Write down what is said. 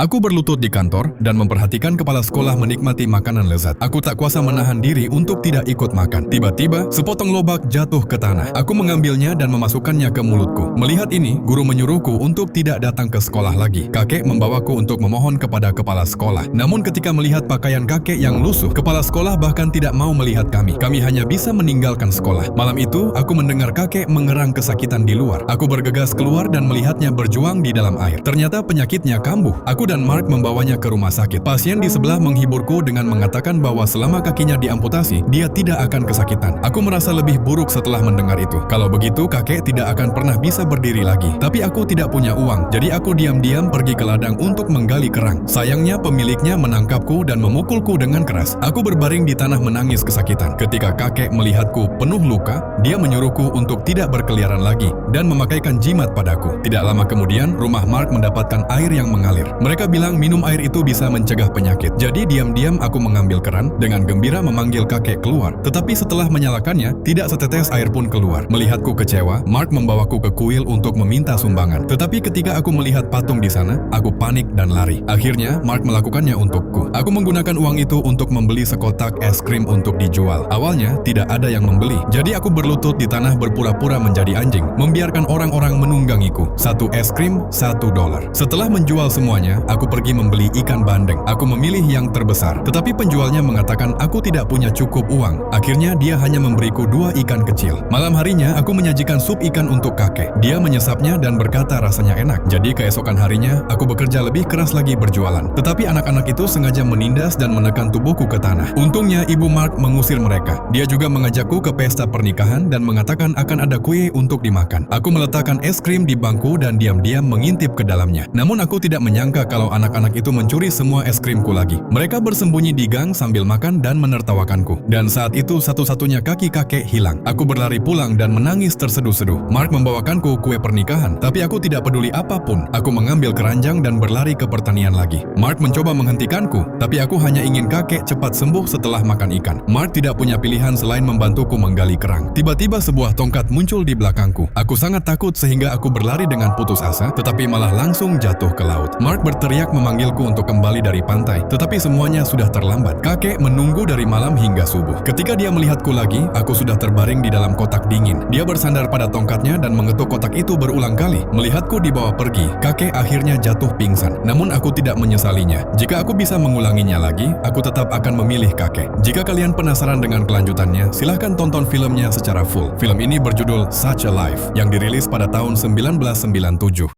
Aku berlutut di kantor dan memperhatikan kepala sekolah menikmati makanan lezat. Aku tak kuasa menahan diri untuk tidak ikut makan. Tiba-tiba, sepotong lobak jatuh ke tanah. Aku mengambilnya dan memasukkannya ke mulutku. Melihat ini, guru menyuruhku untuk tidak datang ke sekolah lagi. Kakek membawaku untuk memohon kepada kepala sekolah. Namun ketika melihat pakaian kakek yang lusuh, kepala sekolah bahkan tidak mau melihat kami. Kami hanya bisa meninggalkan sekolah. Malam itu, aku mendengar kakek mengerang kesakitan di luar. Aku bergegas keluar dan melihatnya berjuang di dalam air. Ternyata penyakitnya kambuh. Aku dan Mark membawanya ke rumah sakit. Pasien di sebelah menghiburku dengan mengatakan bahwa selama kakinya diamputasi, dia tidak akan kesakitan. Aku merasa lebih buruk setelah mendengar itu. Kalau begitu, kakek tidak akan pernah bisa berdiri lagi. Tapi aku tidak punya uang, jadi aku diam-diam pergi ke ladang untuk menggali kerang. Sayangnya, pemiliknya menangkapku dan memukulku dengan keras. Aku berbaring di tanah menangis kesakitan. Ketika kakek melihatku penuh luka, dia menyuruhku untuk tidak berkeliaran lagi dan memakaikan jimat padaku. Tidak lama kemudian, rumah Mark mendapatkan air yang mengalir. Mereka bilang minum air itu bisa mencegah penyakit. Jadi diam-diam aku mengambil keran, dengan gembira memanggil kakek keluar. Tetapi setelah menyalakannya, tidak setetes air pun keluar. Melihatku kecewa, Mark membawaku ke kuil untuk meminta sumbangan. Tetapi ketika aku melihat patung di sana, aku panik dan lari. Akhirnya, Mark melakukannya untukku. Aku menggunakan uang itu untuk membeli sekotak es krim untuk dijual. Awalnya, tidak ada yang membeli. Jadi aku berlutut di tanah berpura-pura menjadi anjing, membiarkan orang-orang menunggangiku. Satu es krim, $1. Setelah menjual semuanya, aku pergi membeli ikan bandeng. Aku memilih yang terbesar. Tetapi penjualnya mengatakan aku tidak punya cukup uang. Akhirnya dia hanya memberiku 2 ikan kecil. Malam harinya, aku menyajikan sup ikan untuk kakek. Dia menyesapnya dan berkata rasanya enak. Jadi keesokan harinya, aku bekerja lebih keras lagi berjualan. Tetapi anak-anak itu sengaja menindas dan menekan tubuhku ke tanah. Untungnya, ibu Mark mengusir mereka. Dia juga mengajakku ke pesta pernikahan dan mengatakan akan ada kue untuk dimakan. Aku meletakkan es krim di bangku dan diam-diam mengintip ke dalamnya. Namun aku tidak menyangka kalau anak-anak itu mencuri semua es krimku lagi. Mereka bersembunyi di gang sambil makan dan menertawakanku. Dan saat itu satu-satunya kaki kakek hilang. Aku berlari pulang dan menangis terseduh-seduh. Mark membawakanku kue pernikahan, tapi aku tidak peduli apapun. Aku mengambil keranjang dan berlari ke pertanian lagi. Mark mencoba menghentikanku, tapi aku hanya ingin kakek cepat sembuh setelah makan ikan. Mark tidak punya pilihan selain membantuku menggali kerang. Tiba-tiba sebuah tongkat muncul di belakangku. Aku sangat takut sehingga aku berlari dengan putus asa, tetapi malah langsung jatuh ke laut. Mark berteriak memanggilku untuk kembali dari pantai, tetapi semuanya sudah terlambat. Kakek menunggu dari malam hingga subuh. Ketika dia melihatku lagi, aku sudah terbaring di dalam kotak dingin. Dia bersandar pada tongkatnya dan mengetuk kotak itu berulang kali. Melihatku dibawa pergi, kakek akhirnya jatuh pingsan. Namun aku tidak menyesalinya. Jika aku bisa mengulanginya lagi, aku tetap akan memilih kakek. Jika kalian penasaran dengan kelanjutannya, silahkan tonton filmnya secara full. Film ini berjudul Such a Life, yang dirilis pada tahun 1997.